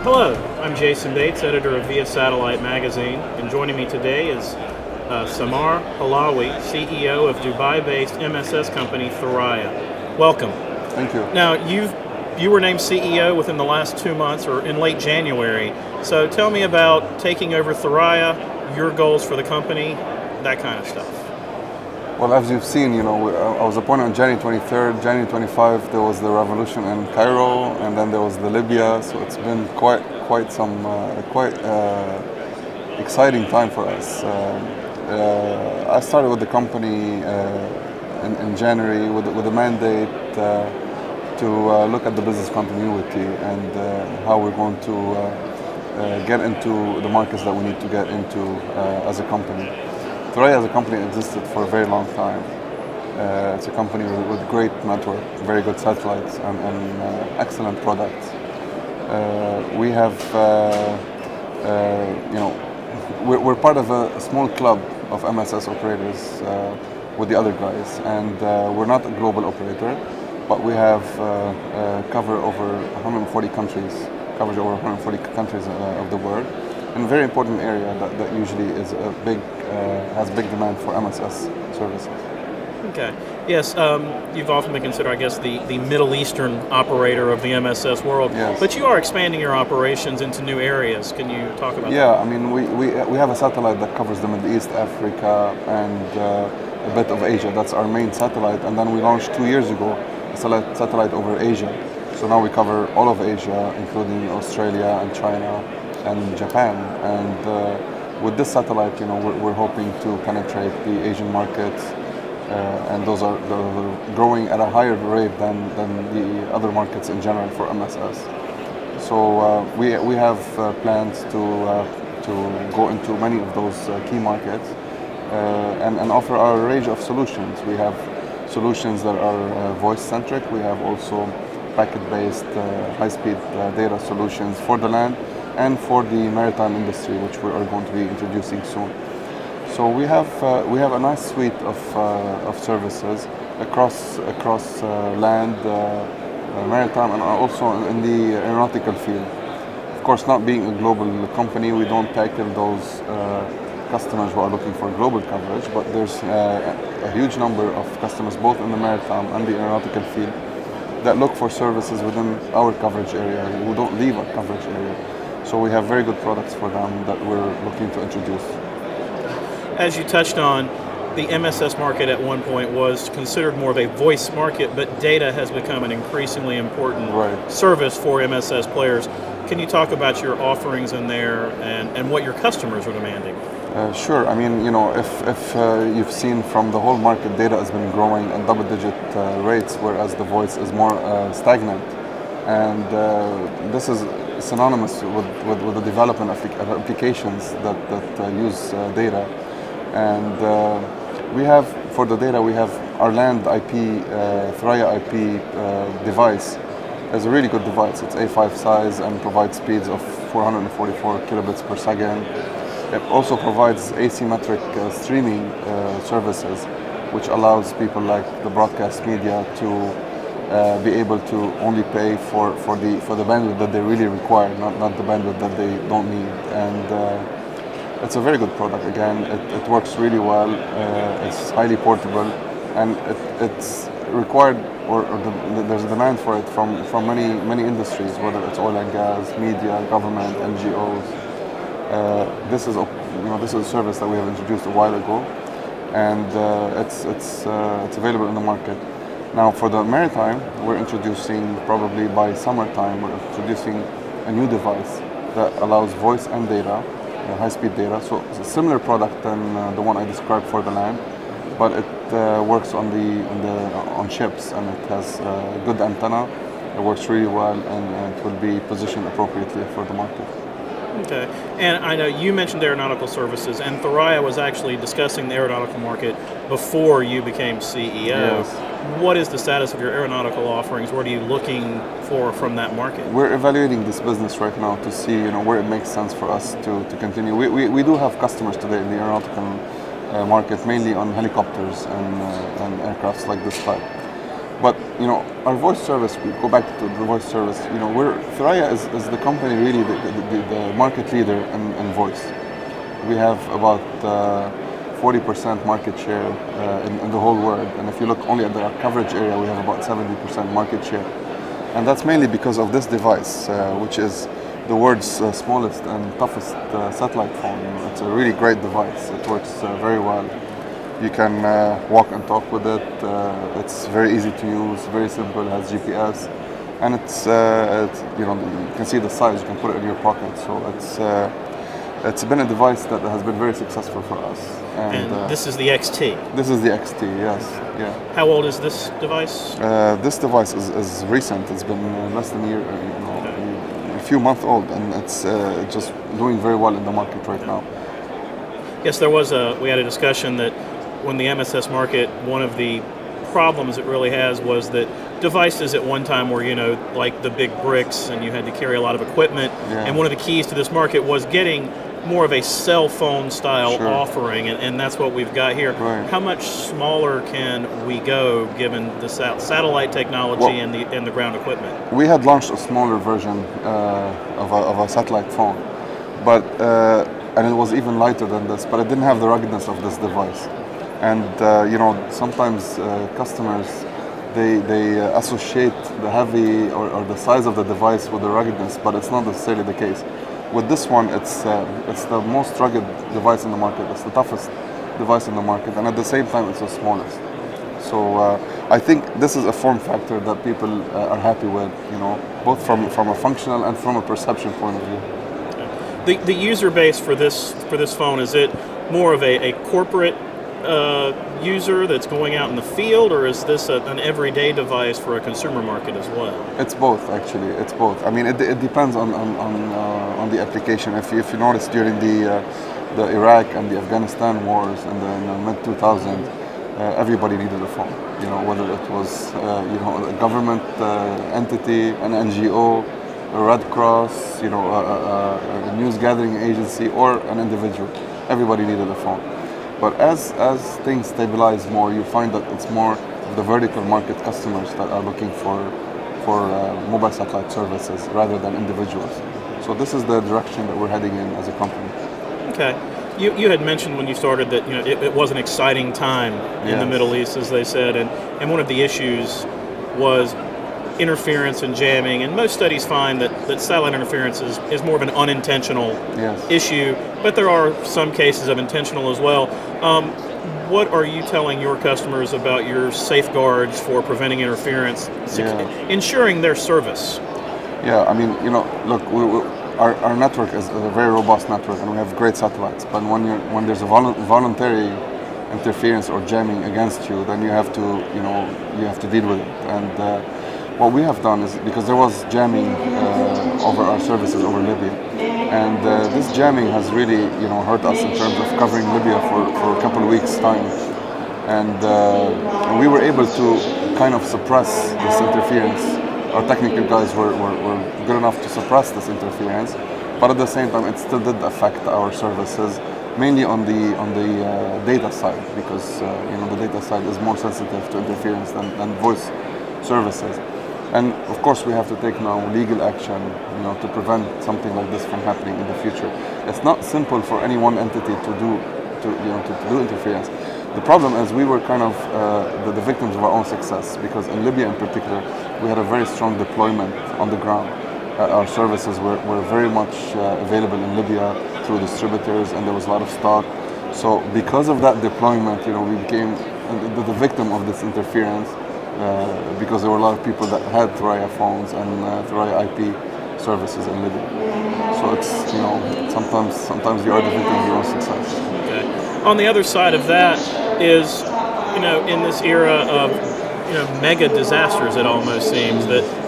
Hello, I'm Jason Bates, editor of Via Satellite Magazine, and joining me today is Samar Halawi, CEO of Dubai-based MSS company Thuraya. Welcome. Thank you. Now, you were named CEO within the last 2 months, or in late January. So tell me about taking over Thuraya, your goals for the company, that kind of stuff. Well, as you've seen, I was appointed on January 23rd. January 25th, there was the revolution in Cairo, and then there was the Libya. So it's been quite exciting time for us. I started with the company in January with a mandate to look at the business continuity and how we're going to get into the markets that we need to get into as a company. Thuraya as a company existed for a very long time. It's a company with great network, very good satellites, and excellent products. We have, we're part of a small club of MSS operators with the other guys, and we're not a global operator, but we have coverage over 140 countries of the world. In a very important area that usually is has big demand for MSS services. Okay. Yes, you've often been considered, I guess, the Middle Eastern operator of the MSS world. Yes. But you are expanding your operations into new areas. Can you talk about that? Yeah, I mean, we have a satellite that covers the Middle East, Africa, and a bit of Asia. That's our main satellite. And then we launched 2 years ago a satellite over Asia. So now we cover all of Asia, including Australia and China and Japan. And with this satellite, we're hoping to penetrate the Asian markets. And those are growing at a higher rate than the other markets in general for MSS. So we have plans to go into many of those key markets and offer our range of solutions. We have solutions that are voice-centric. We have also packet-based high-speed data solutions for the land and for the maritime industry, which we are going to be introducing soon. So we have a nice suite of services across land, maritime, and also in the aeronautical field. Of course, not being a global company, we don't tackle those customers who are looking for global coverage, but there's a huge number of customers both in the maritime and the aeronautical field that look for services within our coverage area, who don't leave our coverage area. So we have very good products for them that we're looking to introduce. As you touched on, the MSS market at one point was considered more of a voice market, but data has become an increasingly important service for MSS players. Can you talk about your offerings in there and what your customers are demanding? Sure. I mean, if you've seen from the whole market, data has been growing at double-digit rates, whereas the voice is more stagnant. And this is synonymous with the development of applications that use data. And we have, for the data, we have our land IP, Thuraya IP device. It's a really good device. It's A5 size and provides speeds of 444 kilobits per second. It also provides asymmetric streaming services, which allows people like the broadcast media to be able to only pay for the bandwidth that they really require, not the bandwidth that they don't need. And it's a very good product. Again, it works really well. It's highly portable, and it's required, or there's a demand for it from many industries, whether it's oil and gas, media, government, NGOs. This is a service that we have introduced a while ago, and it's available in the market. Now for the maritime, we're introducing, probably by summertime, we're introducing a new device that allows voice and data, high-speed data. So it's a similar product than the one I described for the land, but it works on ships, and it has a good antenna. It works really well, and it will be positioned appropriately for the market. Okay, and I know you mentioned aeronautical services, and Thuraya was actually discussing the aeronautical market before you became CEO. Yes. What is the status of your aeronautical offerings? What are you looking for from that market? We're evaluating this business right now to see where it makes sense for us to continue. We do have customers today in the aeronautical market, mainly on helicopters and aircrafts like this type. But our voice service, we go back to the voice service. Thuraya is the company really the market leader in voice. We have about 40% market share in the whole world, and if you look only at our coverage area, we have about 70% market share, and that's mainly because of this device, which is the world's smallest and toughest satellite phone. It's a really great device. It works very well. You can walk and talk with it. It's very easy to use, very simple, has GPS, and it's you can see the size. You can put it in your pocket. So it's been a device that has been very successful for us. And this is the XT. This is the XT, yes, yeah. How old is this device? This device is recent. It's been less than a year, a few months old, and it's just doing very well in the market right now. Yes, we had a discussion that when the MSS market, one of the problems it really has was that devices at one time were, like the big bricks, and you had to carry a lot of equipment. Yeah. And one of the keys to this market was getting more of a cell phone style offering, and that's what we've got here. Right. How much smaller can we go given the satellite technology and the ground equipment? We had launched a smaller version of a satellite phone, but and it was even lighter than this, but it didn't have the ruggedness of this device. And sometimes customers they associate the heavy or the size of the device with the ruggedness, but it's not necessarily the case. With this one, it's the most rugged device in the market. It's the toughest device in the market, and at the same time, it's the smallest. So I think this is a form factor that people are happy with, both from a functional and from a perception point of view. The user base for this phone, is it more of a corporate user that's going out in the field, or is this an everyday device for a consumer market as well? It's both, actually. It's both. I mean, it depends on the application. If you notice during the Iraq and the Afghanistan wars in the mid-2000s, everybody needed a phone. Whether it was a government entity, an NGO, a Red Cross, a news gathering agency, or an individual, everybody needed a phone. But as things stabilize more, you find that it's more of the vertical market customers that are looking for mobile satellite services rather than individuals. So this is the direction that we're heading in as a company. Okay. You had mentioned when you started that it was an exciting time in the Middle East, as they said, and one of the issues was interference and jamming, and most studies find that satellite interference is more of an unintentional issue, but there are some cases of intentional as well. What are you telling your customers about your safeguards for preventing interference, ensuring their service? Yeah, I mean, look, our network is a very robust network, and we have great satellites, but when there's a voluntary interference or jamming against you, then you have to deal with it. And what we have done is, because there was jamming over our services over Libya, and this jamming has really hurt us in terms of covering Libya for a couple of weeks' time, and we were able to kind of suppress this interference. Our technical guys were good enough to suppress this interference, but at the same time it still did affect our services, mainly on the data side, because the data side is more sensitive to interference than voice services. And of course, we have to take now legal action, to prevent something like this from happening in the future. It's not simple for any one entity to do interference. The problem is we were kind of the victims of our own success, because in Libya in particular, we had a very strong deployment on the ground. Our services were very much available in Libya through distributors, and there was a lot of stock. So because of that deployment, we became the victim of this interference. Because there were a lot of people that had Thuraya phones and Thuraya IP services in Libya. So it's sometimes you are the victim of your own success. Okay. On the other side of that is in this era of mega disasters, it almost seems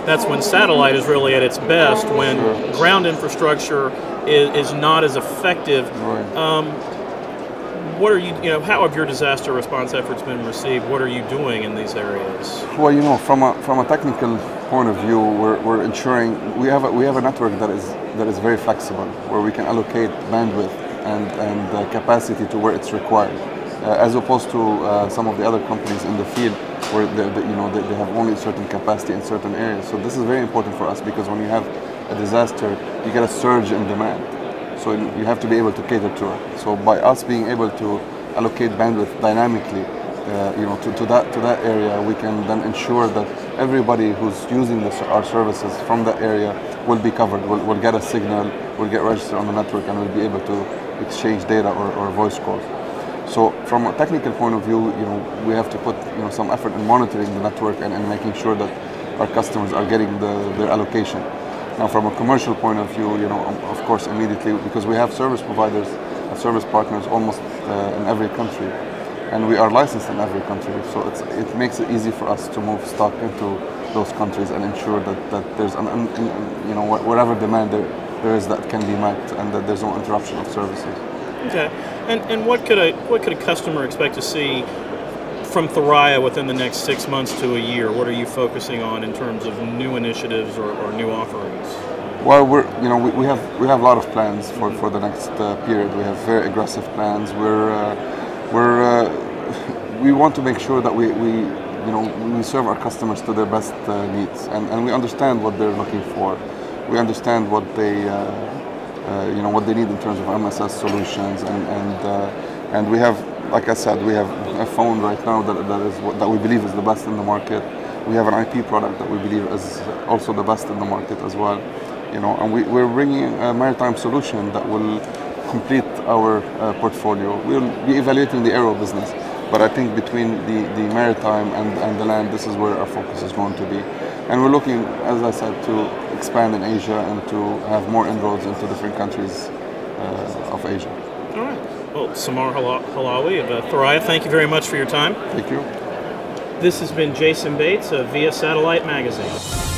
that's when satellite is really at its best, when ground infrastructure is not as effective. Right. What are how have your disaster response efforts been received? What are you doing in these areas? Well, from a technical point of view, we're ensuring we have a network that is very flexible, where we can allocate bandwidth and capacity to where it's required, as opposed to some of the other companies in the field where they have only certain capacity in certain areas. So this is very important for us, because when you have a disaster, you get a surge in demand. So you have to be able to cater to it. So by us being able to allocate bandwidth dynamically, to that area, we can then ensure that everybody who's using our services from that area will be covered, will get a signal, will get registered on the network, and will be able to exchange data or voice calls. So from a technical point of view, we have to put some effort in monitoring the network and making sure that our customers are getting their allocation. Now, from a commercial point of view, of course, immediately, because we have service providers, service partners almost in every country, and we are licensed in every country, so it makes it easy for us to move stock into those countries and ensure that there's whatever demand there is, that can be met, and that there's no interruption of services. Okay, and what could a customer expect to see from Thuraya within the next 6 months to a year? What are you focusing on in terms of new initiatives or new offerings? Well, we have a lot of plans for the next period. We have very aggressive plans. We want to make sure that we serve our customers to their best needs, and we understand what they're looking for. We understand what they what they need in terms of MSS solutions, and we have, like I said, we have a phone right now that we believe is the best in the market. We have an IP product that we believe is also the best in the market as well. And we're bringing a maritime solution that will complete our portfolio. We'll be evaluating the aero business, but I think between the maritime and the land, this is where our focus is going to be. And we're looking, as I said, to expand in Asia and to have more inroads into different countries of Asia. All right. Well, Samar Halawi of Thuraya, thank you very much for your time. Thank you. This has been Jason Bates of Via Satellite Magazine.